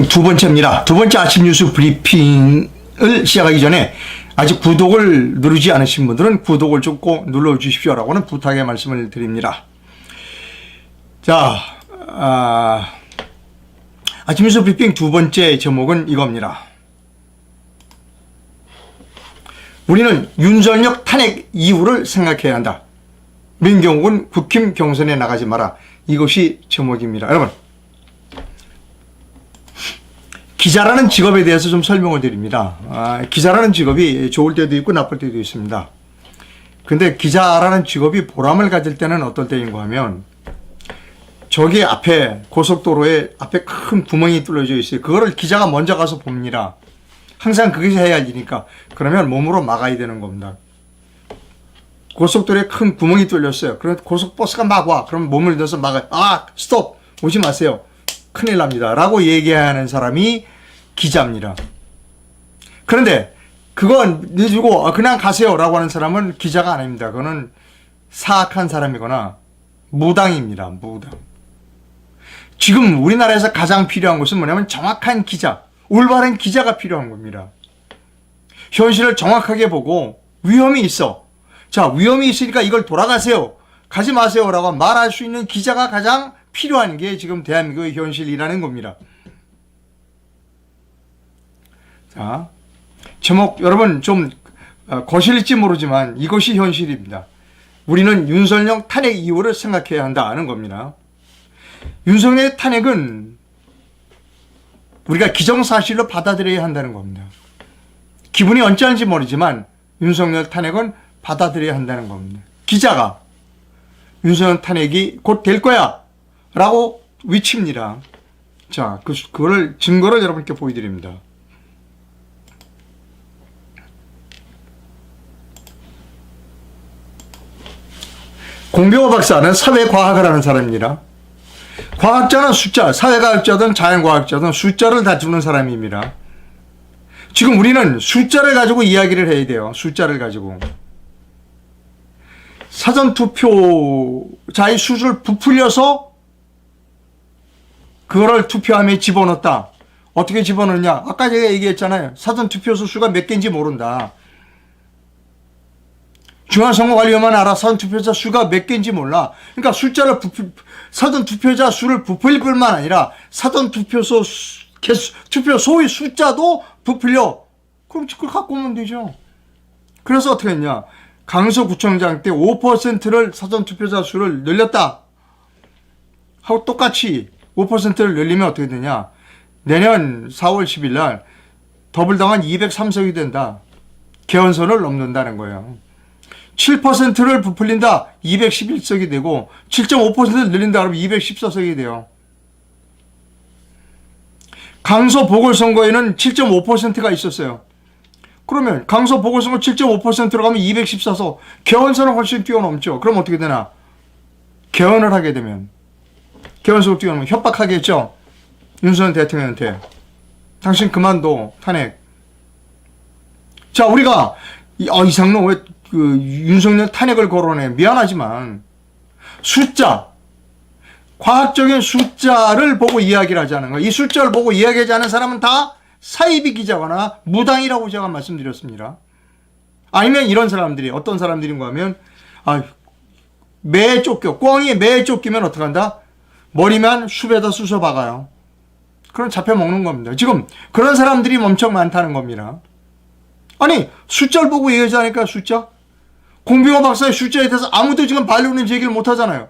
두 번째입니다. 두 번째 아침 뉴스 브리핑을 시작하기 전에 아직 구독을 누르지 않으신 분들은 구독을 좀 꼭 눌러주십시오라고는 부탁의 말씀을 드립니다. 자, 아침 뉴스 브리핑 두 번째 제목은 이겁니다. 우리는 윤석열 탄핵 이후를 생각해야 한다. 민경욱은 국힘 경선에 나가지 마라. 이것이 제목입니다. 여러분, 기자라는 직업에 대해서 좀 설명을 드립니다. 기자라는 직업이 좋을 때도 있고 나쁠 때도 있습니다. 근데 기자라는 직업이 보람을 가질 때는 어떨 때인가 하면 저기 앞에 고속도로에 앞에 큰 구멍이 뚫려져 있어요. 그거를 기자가 먼저 가서 봅니다. 항상 그것이 해야 할 일이니까. 그러면 몸으로 막아야 되는 겁니다. 고속도로에 큰 구멍이 뚫렸어요. 그럼 고속버스가 막 와. 그럼 몸을 넣어서 막아요. 스톱! 오지 마세요. 큰일 납니다. 라고 얘기하는 사람이 기자입니다. 그런데 그건 내주고 그냥 가세요 라고 하는 사람은 기자가 아닙니다. 그거는 사악한 사람이거나 무당입니다. 무당. 지금 우리나라에서 가장 필요한 것은 뭐냐면 정확한 기자, 올바른 기자가 필요한 겁니다. 현실을 정확하게 보고 위험이 있어. 자, 위험이 있으니까 이걸 돌아가세요. 가지 마세요 라고 말할 수 있는 기자가 가장 필요한 게 지금 대한민국의 현실이라는 겁니다. 자, 제목 여러분 좀 거실일지 모르지만 이것이 현실입니다. 우리는 윤석열 탄핵 이후를 생각해야 한다는 겁니다. 윤석열의 탄핵은 우리가 기정사실로 받아들여야 한다는 겁니다. 기분이 언짢은지 모르지만 윤석열 탄핵은 받아들여야 한다는 겁니다. 기자가 윤석열 탄핵이 곧 될 거야 라고 외칩니다. 자, 그거를 증거를 여러분께 보여드립니다. 공병호 박사는 사회과학을 하는 사람입니다. 과학자는 숫자, 사회과학자든 자연과학자든 숫자를 다루는 사람입니다. 지금 우리는 숫자를 가지고 이야기를 해야 돼요. 숫자를 가지고. 사전투표자의 수를 부풀려서 그거를 투표함에 집어넣었다. 어떻게 집어넣냐? 아까 제가 얘기했잖아요. 사전투표소 수가 몇 개인지 모른다. 중앙선거관리위원만 알아. 사전투표자 수가 몇 개인지 몰라. 그러니까 사전투표자 수를 부풀릴 뿐만 아니라 사전투표소 투표소의 숫자도 부풀려. 그럼 그걸 갖고 오면 되죠. 그래서 어떻게 했냐? 강서구청장 때 5%를 사전투표자 수를 늘렸다. 하고 똑같이 5%를 늘리면 어떻게 되냐? 내년 4월 10일 날 더불당은 203석이 된다. 개헌선을 넘는다는 거예요. 7%를 부풀린다. 211석이 되고 7.5%를 늘린다. 그러면 214석이 돼요. 강서 보궐선거에는 7.5%가 있었어요. 그러면 강서 보궐선거 7.5%로 가면 214석. 개헌선은 훨씬 뛰어넘죠. 그럼 어떻게 되나? 개헌을 하게 되면 개헌선을 뛰어넘으면 협박하겠죠. 윤석열 대통령한테. 당신 그만둬. 탄핵. 자, 우리가 이상로 왜 윤석열 탄핵을 거론해. 미안하지만 숫자, 과학적인 숫자를 보고 이야기를 하자는 거야. 이 숫자를 보고 이야기하지 않은 사람은 다 사이비 기자거나 무당이라고 제가 말씀드렸습니다. 아니면 이런 사람들이 어떤 사람들인가 하면 매에 쫓겨. 꿩이 매에 쫓기면 어떡한다? 머리만 숲에다 쑤셔 박아요. 그럼 잡혀먹는 겁니다. 지금 그런 사람들이 엄청 많다는 겁니다. 아니, 숫자를 보고 얘기하자니까 숫자? 공병호 박사의 숫자에 대해서 아무도 지금 반론인지 얘기를 못 하잖아요.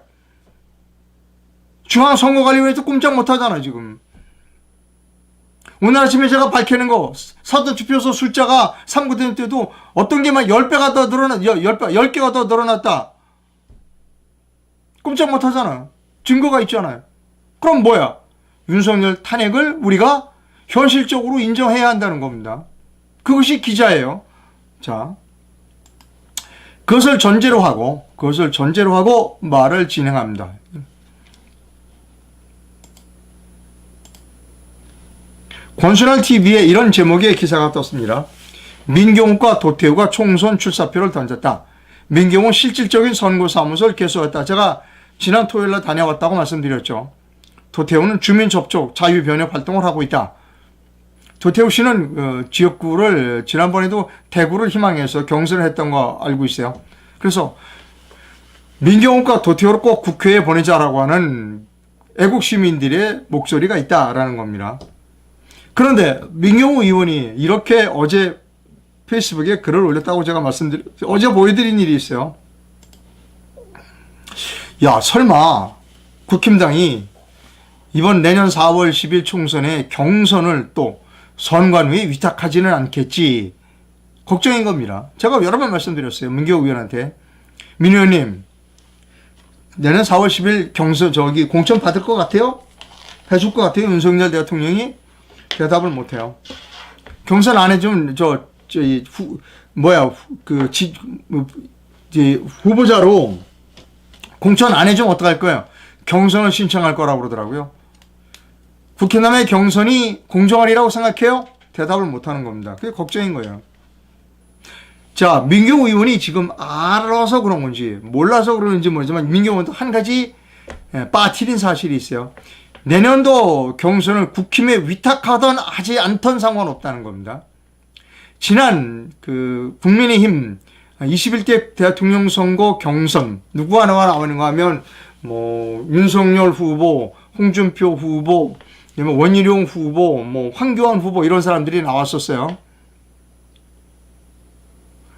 중앙선거관리위원회에서 꼼짝 못 하잖아요, 지금. 오늘 아침에 제가 밝혀낸 거, 사전투표소 숫자가 3구된 때도 어떤 게만 10배가 더 늘어났, 10개가 더 늘어났다. 꼼짝 못 하잖아요. 증거가 있잖아요. 그럼 뭐야? 윤석열 탄핵을 우리가 현실적으로 인정해야 한다는 겁니다. 그것이 기자예요. 자, 그것을 전제로 하고 말을 진행합니다. 권순환 TV에 이런 제목의 기사가 떴습니다. 민경욱과 도태우가 총선 출사표를 던졌다. 민경욱 실질적인 선거사무소를 개소했다. 제가 지난 토요일날 다녀왔다고 말씀드렸죠. 도태우는 주민 접촉 자유 변협 활동을 하고 있다. 도태우 씨는 지역구를 지난번에도 대구를 희망해서 경선을 했던 거 알고 있어요. 그래서 민경욱과 도태우를 꼭 국회에 보내자라고 하는 애국 시민들의 목소리가 있다라는 겁니다. 그런데 민경욱 의원이 이렇게 어제 페이스북에 글을 올렸다고 제가 어제 보여드린 일이 있어요. 야, 설마 국힘당이 이번 내년 4월 10일 총선에 경선을 또 선관위에 위탁하지는 않겠지 걱정인 겁니다. 제가 여러 번 말씀드렸어요. 민경욱 의원한테. 민 의원님, 내년 4월 10일 경선 공천 받을 것 같아요? 해줄 것 같아요? 윤석열 대통령이? 대답을 못해요. 경선 안 해주면 후보자로 공천 안 해주면 어떡할 거예요? 경선을 신청할 거라고 그러더라고요. 국회남의 경선이 공정하리라고 생각해요? 대답을 못하는 겁니다. 그게 걱정인 거예요. 자, 민경욱 의원이 지금 알아서 그런 건지 몰라서 그러는지 모르지만 민경욱 의원도 한 가지 빠뜨린 사실이 있어요. 내년도 경선을 국힘에 위탁하던 하지 않던 상관없다는 겁니다. 지난 국민의힘 21대 대통령 선거 경선 누구가 나오는가 하면 윤석열 후보, 홍준표 후보, 원희룡 후보, 황교안 후보 이런 사람들이 나왔었어요.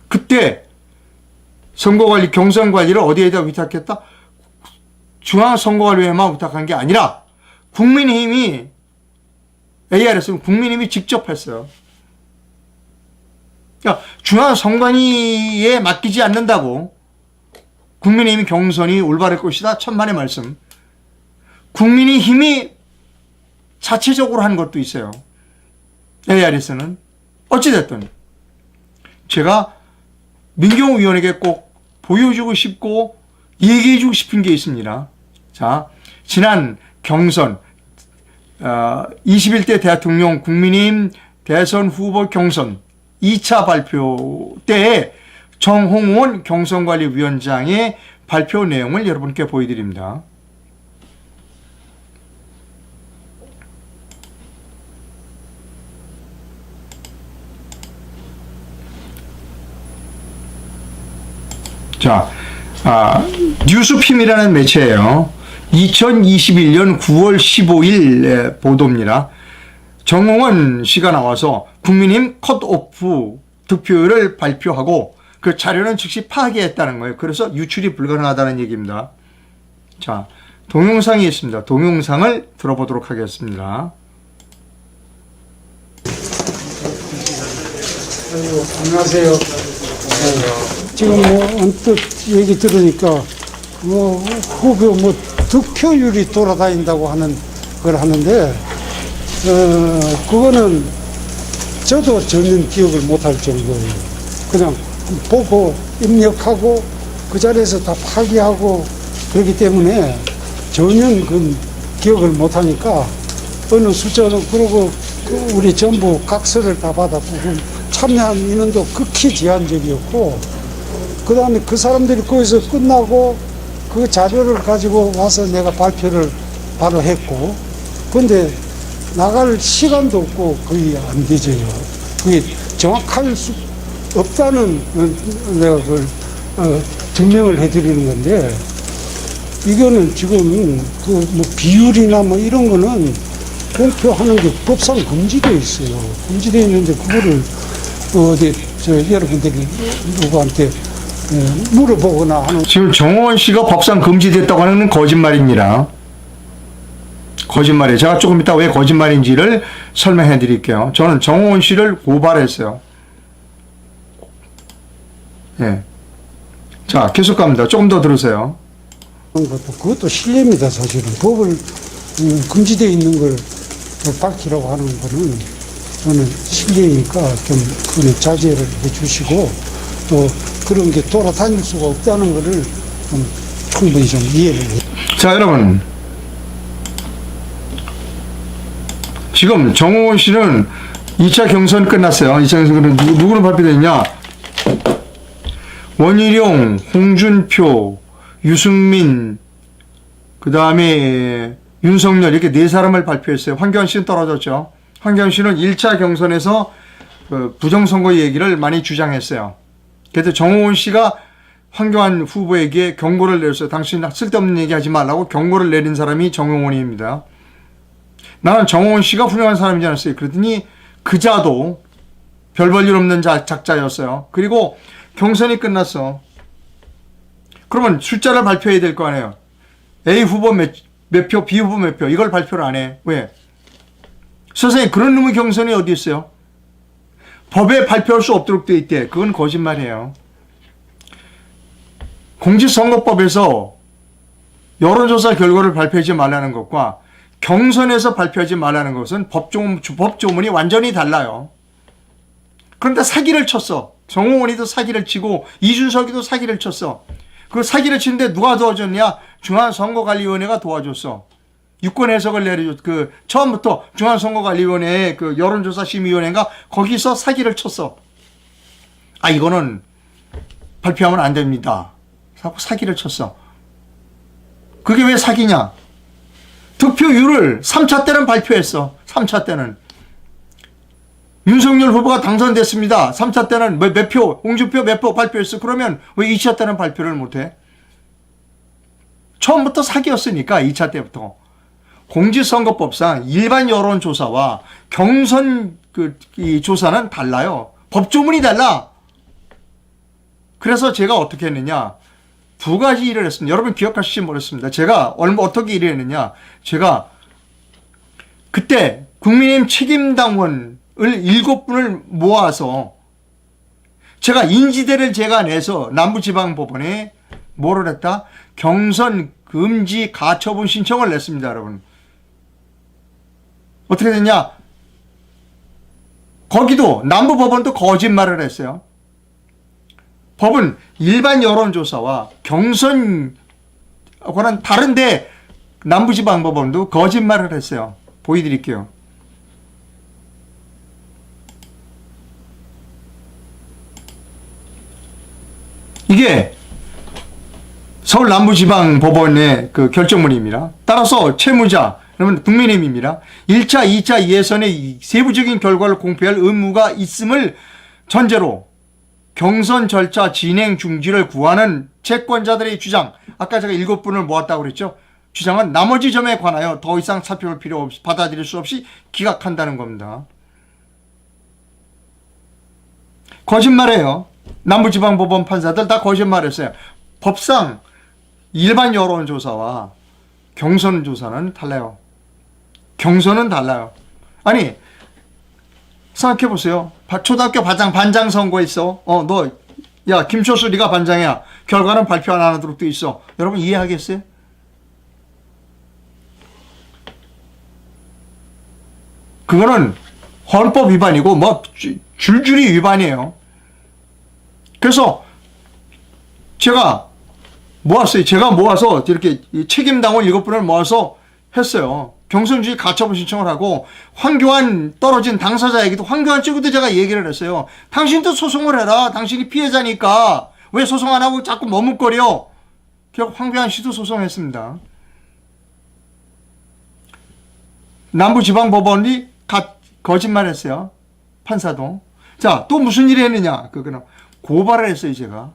그때 선거관리, 경선관리를 어디에다 위탁했다? 중앙선거관리에만 위탁한 게 아니라 국민의힘이 ARS는 국민의힘이 직접 했어요. 그러니까 중앙선관위에 맡기지 않는다고 국민의힘 경선이 올바를 것이다. 천만의 말씀. 국민의힘이 자체적으로 한 것도 있어요. ARS는. 어찌됐든 제가 민경욱 의원에게 꼭 보여주고 싶고 얘기해주고 싶은 게 있습니다. 자, 지난 경선 21대 대통령 국민의힘 대선 후보 경선 2차 발표 때에 정홍원 경선관리위원장의 발표 내용을 여러분께 보여드립니다. 자, 뉴스핌이라는 매체예요. 2021년 9월 15일 보도입니다. 정홍원 씨가 나와서 국민의힘 컷오프 득표율을 발표하고 그 자료는 즉시 파기했다는 거예요. 그래서 유출이 불가능하다는 얘기입니다. 자, 동영상이 있습니다. 동영상을 들어보도록 하겠습니다. 안녕하세요. 지금 언뜻 얘기 들으니까 후보 득표율이 돌아다닌다고 하는 걸 하는데 그거는 저도 전혀 기억을 못할 정도예요. 그냥 보고 입력하고 그 자리에서 다 파기하고 그렇기 때문에 전혀 그 기억을 못하니까 어느 숫자는 그러고 우리 전부 각서를 다 받았고 참여한 인원도 극히 제한적이었고 그 다음에 그 사람들이 거기서 끝나고 그 자료를 가지고 와서 내가 발표를 바로 했고 근데 나갈 시간도 없고 거의 안 되져요. 그게 정확할 수 없다는 내가 그걸 증명을 해드리는 건데 이거는 지금 비율이나 이런 거는 공표하는 게 법상 금지되어 있어요. 금지되어 있는데 그거를 여러분들이 누구한테 물어보거나 하는. 지금 정홍원 씨가 법상 금지됐다고 하는 거짓말입니다. 거짓말이에요. 제가 조금 이따 왜 거짓말인지를 설명해 드릴게요. 저는 정홍원 씨를 고발했어요. 예. 자, 계속 갑니다. 조금 더 들으세요. 그것도 실례입니다, 사실은. 법을 금지되어 있는 걸 밝히라고 하는 거는 저는 실례니까 좀 그건 자제를 해 주시고 또 그런 게 돌아다닐 수가 없다는 거를 좀 충분히 좀 이해를 해요. 자, 여러분. 지금 정홍원 씨는 2차 경선 끝났어요. 2차 경선은 누구는 발표됐냐? 원희룡, 홍준표, 유승민, 그 다음에 윤석열 이렇게 네 사람을 발표했어요. 황교안 씨는 떨어졌죠. 황교안 씨는 1차 경선에서 그 부정선거 얘기를 많이 주장했어요. 그래서 정호원 씨가 황교안 후보에게 경고를 내렸어요. 당신 쓸데없는 얘기 하지 말라고 경고를 내린 사람이 정호원입니다. 나는 정호원 씨가 훌륭한 사람이지 않았어요. 그랬더니 그자도 별 볼 일 없는 작자였어요. 그리고 경선이 끝났어. 그러면 숫자를 발표해야 될 거 아니에요. A 후보 몇 표, B 후보 몇 표, 이걸 발표를 안 해. 왜? 세상에 그런 놈의 경선이 어디 있어요? 법에 발표할 수 없도록 돼 있대. 그건 거짓말이에요. 공직선거법에서 여론조사 결과를 발표하지 말라는 것과 경선에서 발표하지 말라는 것은 법조문이 완전히 달라요. 그런데 사기를 쳤어. 정호원이도 사기를 치고 이준석이도 사기를 쳤어. 그 사기를 치는데 누가 도와줬냐? 중앙선거관리위원회가 도와줬어. 유권 해석을 내려줬. 처음부터 중앙선거관리위원회의 여론조사심의위원회가 거기서 사기를 쳤어. 아, 이거는 발표하면 안 됩니다. 하고 사기를 쳤어. 그게 왜 사기냐? 득표율을 3차 때는 발표했어. 3차 때는. 윤석열 후보가 당선됐습니다. 3차 때는 몇 표, 홍준표 몇 표 발표했어. 그러면 왜 2차 때는 발표를 못해? 처음부터 사기였으니까 2차 때부터. 공직선거법상 일반 여론조사와 경선 이 조사는 달라요. 법조문이 달라. 그래서 제가 어떻게 했느냐. 두 가지 일을 했습니다. 여러분 기억하실지 모르겠습니다. 제가 어떻게 일을 했느냐. 제가 그때 국민의힘 책임당원을 7분을 모아서 제가 인지대를 제가 내서 남부지방법원에 뭐를 했다? 경선 금지 가처분 신청을 냈습니다, 여러분. 어떻게 됐냐? 거기도 남부법원도 거짓말을 했어요. 법은 일반 여론조사와 경선과는 다른데 남부지방법원도 거짓말을 했어요. 보여드릴게요. 이게 서울 남부지방법원의 결정문입니다. 따라서 채무자, 그러면 국민의힘입니다. 1차, 2차 예선의 세부적인 결과를 공표할 의무가 있음을 전제로 경선 절차 진행 중지를 구하는 채권자들의 주장, 아까 제가 7분을 모았다고 그랬죠. 주장은 나머지 점에 관하여 더 이상 살펴볼 필요 없이 받아들일 수 없이 기각한다는 겁니다. 거짓말이에요. 남부지방법원 판사들 다 거짓말했어요. 법상 일반 여론조사와 경선조사는 달라요. 경선은 달라요. 아니 생각해보세요. 초등학교 반장 선거 있어. 야 김초수 네가 반장이야. 결과는 발표 안 하도록 돼 있어. 여러분 이해하겠어요? 그거는 헌법 위반이고 줄줄이 위반이에요. 그래서 제가 모았어요. 제가 모아서 이렇게 책임당원 7분을 모아서 했어요. 경선주의 가처분 신청을 하고 황교안 떨어진 당사자에게도 황교안 쪽에도 제가 얘기를 했어요. 당신도 소송을 해라. 당신이 피해자니까 왜 소송 안 하고 자꾸 머뭇거려. 결국 황교안 씨도 소송했습니다. 남부지방법원이 거짓말했어요. 판사도. 자, 또 무슨 일을 했느냐. 그거는 고발을 했어요. 제가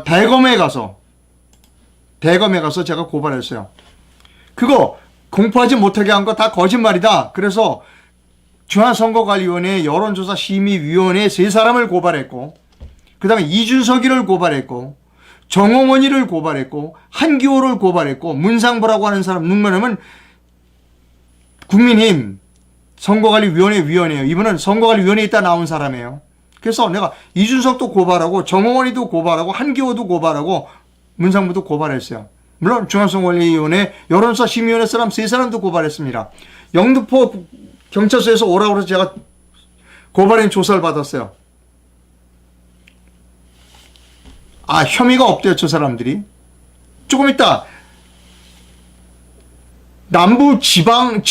대검에 가서 제가 고발했어요. 그거 공포하지 못하게 한 거 다 거짓말이다. 그래서 중앙선거관리위원회 여론조사심의위원회 3사람을 고발했고, 그 다음에 이준석이를 고발했고, 정홍원이를 고발했고, 한기호를 고발했고, 문상보라고 하는 사람 누구냐면 국민힘 선거관리위원회 위원이에요. 이분은 선거관리위원회에 있다 나온 사람이에요. 그래서 내가 이준석도 고발하고 정홍원이도 고발하고 한기호도 고발하고 문상무도 고발했어요. 물론 중앙선거관리위원회 여론조사심의위원회 사람 3사람도 고발했습니다. 영등포 경찰서에서 오라고 해서 제가 고발인 조사를 받았어요. 혐의가 없대요. 저 사람들이. 조금 있다 남부검찰청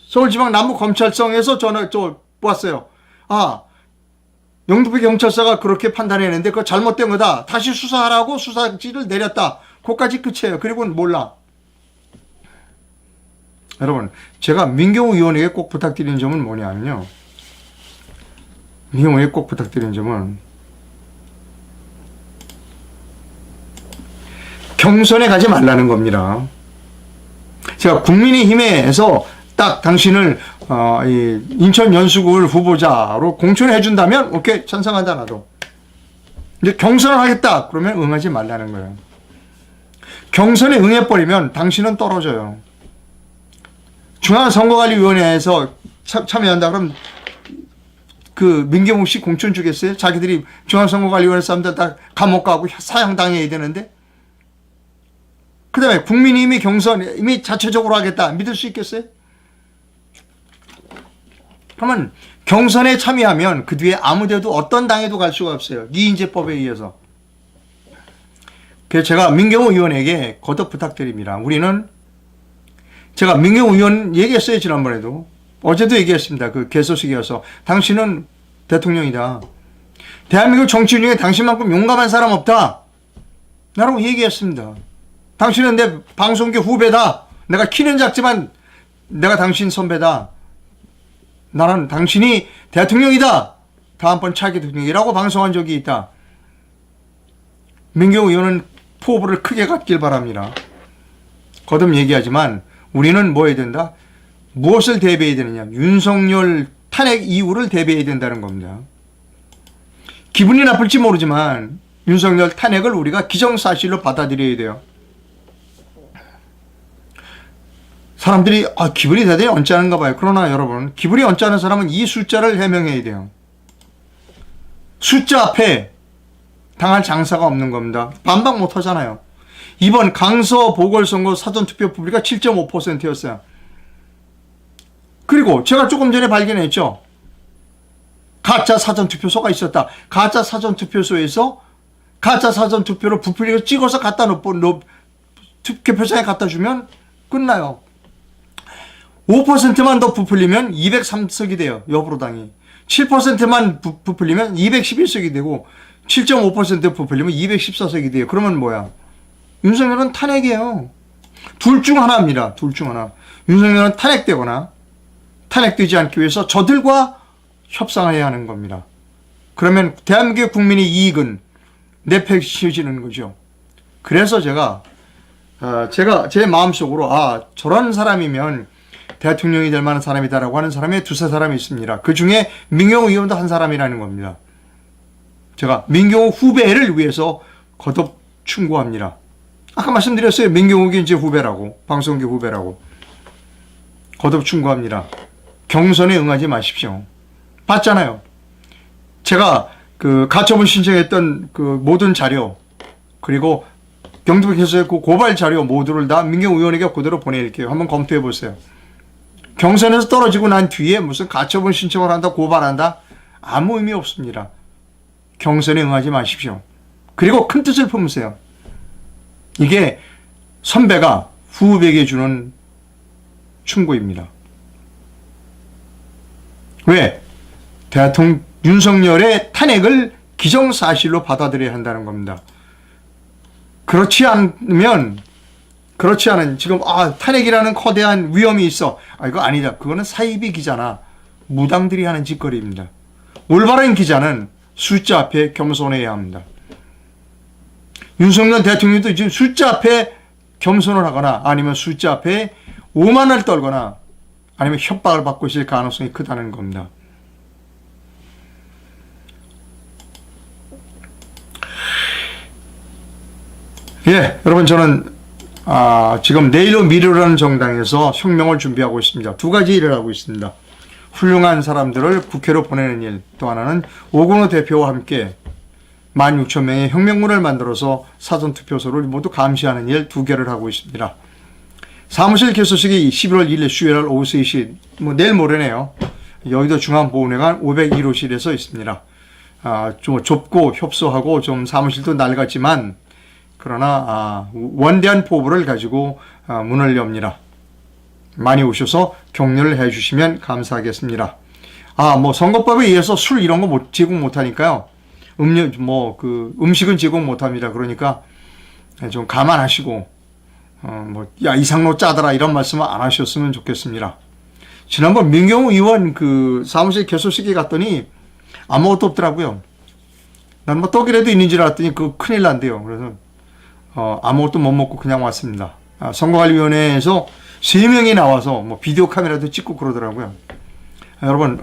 서울지방 남부검찰청에서 전화 왔어요. 영등포 경찰서가 그렇게 판단했는데 그거 잘못된 거다. 다시 수사하라고 수사지를 내렸다. 그것까지 끝이에요. 그리고는 몰라. 여러분, 제가 민경우 의원에게 꼭 부탁드리는 점은 뭐냐면요. 민경우에게 꼭 부탁드리는 점은 경선에 가지 말라는 겁니다. 제가 국민의힘에서 딱 당신을 이 인천 연수구를 후보자로 공천해 준다면 오케이, 찬성한다 나도. 이제 경선을 하겠다 그러면 응하지 말라는 거예요. 경선에 응해버리면 당신은 떨어져요. 중앙선거관리위원회에서 참여한다 그럼 그 민경욱 씨 공천 주겠어요? 자기들이 중앙선거관리위원회 사람들 다 감옥 가고 사형당해야 되는데. 그 다음에 국민의힘이 경선 이미 자체적으로 하겠다 믿을 수 있겠어요? 그러면 경선에 참여하면 그 뒤에 아무데도 어떤 당에도 갈 수가 없어요. 이인재법에 의해서. 그래서 제가 민경우 의원에게 거듭 부탁드립니다. 우리는 제가 민경우 의원 얘기했어요. 지난번에도. 어제도 얘기했습니다. 그 개소식이어서. 당신은 대통령이다. 대한민국 정치인 중에 당신만큼 용감한 사람 없다. 라고 얘기했습니다. 당신은 내 방송계 후배다. 내가 키는 작지만 내가 당신 선배다. 나는 당신이 대통령이다. 다음번 차기 대통령이라고 방송한 적이 있다. 민경우 의원은 포부를 크게 갖길 바랍니다. 거듭 얘기하지만 우리는 뭐 해야 된다? 무엇을 대비해야 되느냐? 윤석열 탄핵 이후를 대비해야 된다는 겁니다. 기분이 나쁠지 모르지만 윤석열 탄핵을 우리가 기정사실로 받아들여야 돼요. 사람들이 기분이 대단히 언짢은가 봐요. 그러나 여러분, 기분이 언짢은 사람은 이 숫자를 해명해야 돼요. 숫자 앞에 당할 장사가 없는 겁니다. 반박 못 하잖아요. 이번 강서 보궐선거 사전투표 부비가 7.5%였어요. 그리고 제가 조금 전에 발견했죠. 가짜 사전투표소가 있었다. 가짜 사전투표소에서 가짜 사전투표로 부풀리고 찍어서 갖다 투표장에 갖다 주면 끝나요. 5%만 더 부풀리면 203석이 돼요. 여부로당이. 7%만 부풀리면 211석이 되고 7.5% 부풀리면 214석이 돼요. 그러면 뭐야? 윤석열은 탄핵이에요. 둘 중 하나입니다. 둘 중 하나. 윤석열은 탄핵되거나 탄핵되지 않기 위해서 저들과 협상해야 하는 겁니다. 그러면 대한민국 국민의 이익은 내팽겨치는 거죠. 그래서 제가 제 마음속으로 저런 사람이면 대통령이 될 만한 사람이다라고 하는 사람이 두세 사람이 있습니다. 그 중에 민경우 의원도 한 사람이라는 겁니다. 제가 민경우 후배를 위해서 거듭 충고합니다. 아까 말씀드렸어요. 민경욱이 이제 후배라고, 방송계 후배라고. 거듭 충고합니다. 경선에 응하지 마십시오. 봤잖아요. 제가 그 가처분 신청했던 그 모든 자료, 그리고 경북에서의 그 고발 자료 모두를 다 민경욱 의원에게 그대로 보내드릴게요. 한번 검토해 보세요. 경선에서 떨어지고 난 뒤에 무슨 가처분 신청을 한다, 고발한다? 아무 의미 없습니다. 경선에 응하지 마십시오. 그리고 큰 뜻을 품으세요. 이게 선배가 후배에게 주는 충고입니다. 왜? 대통령 윤석열의 탄핵을 기정사실로 받아들여야 한다는 겁니다. 그렇지 않은 지금 탄핵이라는 거대한 위험이 있어. 이거 아니다. 그거는 사이비 기자나 무당들이 하는 짓거리입니다. 올바른 기자는 숫자 앞에 겸손해야 합니다. 윤석열 대통령도 지금 숫자 앞에 겸손을 하거나 아니면 숫자 앞에 오만을 떨거나 아니면 협박을 받고 있을 가능성이 크다는 겁니다. 예, 여러분 저는 지금 내일로 미래라는 정당에서 혁명을 준비하고 있습니다. 두 가지 일을 하고 있습니다. 훌륭한 사람들을 국회로 보내는 일, 또 하나는 오건호 대표와 함께 16,000명의 혁명군을 만들어서 사전투표소를 모두 감시하는 일 두 개를 하고 있습니다. 사무실 개소식이 11월 1일 수요일 오후 3시, 내일 모레네요. 여의도 중앙보훈회관 501호실에서 있습니다. 좀 좁고 협소하고 좀 사무실도 낡았지만 그러나 원대한 포부를 가지고 문을 엽니다. 많이 오셔서 격려를 해주시면 감사하겠습니다. 뭐 선거법에 의해서 술 이런 거 제공 못 하니까요. 음식은 제공 못 합니다. 그러니까 좀 감안하시고, 야, 이상로 짜더라 이런 말씀은 안 하셨으면 좋겠습니다. 지난번 민경우 의원 그 사무실 개소식에 갔더니 아무것도 없더라고요. 난 뭐 떡이라도 있는 줄 알았더니 그거 큰일 난대요. 그래서 아무것도 못 먹고 그냥 왔습니다. 선거관리위원회에서 3명이 나와서 뭐 비디오 카메라도 찍고 그러더라고요. 여러분,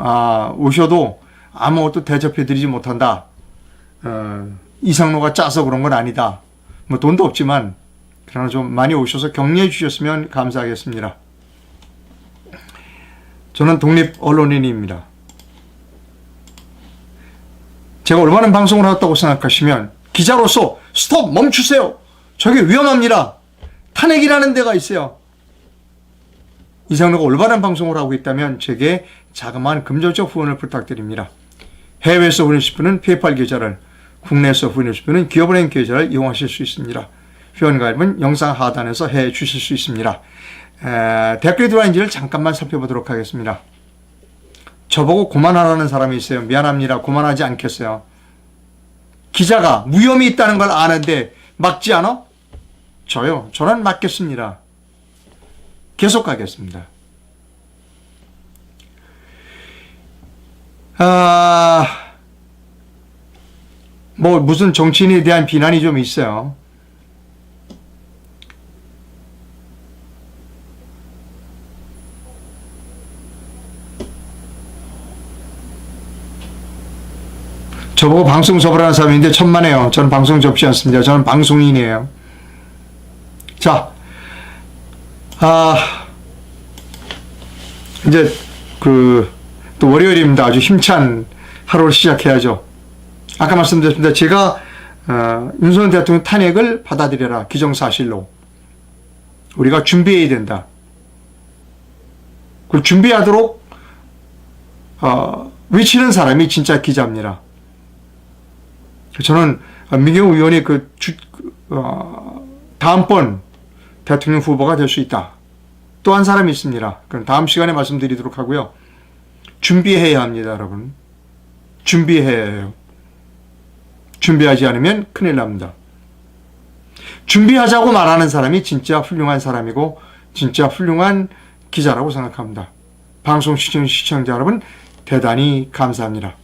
오셔도 아무것도 대접해드리지 못한다. 이상로가 짜서 그런 건 아니다. 뭐 돈도 없지만 그러나 좀 많이 오셔서 격려해 주셨으면 감사하겠습니다. 저는 독립 언론인입니다. 제가 올바른 방송을 하였다고 생각하시면 기자로서 스톱 멈추세요. 저게 위험합니다. 탄핵이라는 데가 있어요. 이상로가 올바른 방송을 하고 있다면 제게 자그마한 금전적 후원을 부탁드립니다. 해외에서 후원하실 분은 페이팔 계좌를, 국내에서 후원하실 분은 기업은행 계좌를 이용하실 수 있습니다. 회원 가입은 영상 하단에서 해 주실 수 있습니다. 댓글이 들어왔는지를 잠깐만 살펴보도록 하겠습니다. 저보고 고만하라는 사람이 있어요. 미안합니다. 고만하지 않겠어요. 기자가 위험이 있다는 걸 아는데 막지 않아? 저는 막겠습니다. 계속 가겠습니다. 무슨 정치인에 대한 비난이 좀 있어요. 저보고 방송 접으라는 사람인데 천만에요. 저는 방송 접지 않습니다. 저는 방송인이에요. 자, 이제 또 월요일입니다. 아주 힘찬 하루를 시작해야죠. 아까 말씀드렸습니다. 제가 윤석열 대통령 탄핵을 받아들여라. 기정사실로. 우리가 준비해야 된다. 그걸 준비하도록 외치는 사람이 진짜 기자입니다. 저는 민경우 의원이 다음번 대통령 후보가 될 수 있다. 또 한 사람이 있습니다. 그럼 다음 시간에 말씀드리도록 하고요. 준비해야 합니다, 여러분. 준비해야 해요. 준비하지 않으면 큰일 납니다. 준비하자고 말하는 사람이 진짜 훌륭한 사람이고 진짜 훌륭한 기자라고 생각합니다. 방송 시청자 여러분 대단히 감사합니다.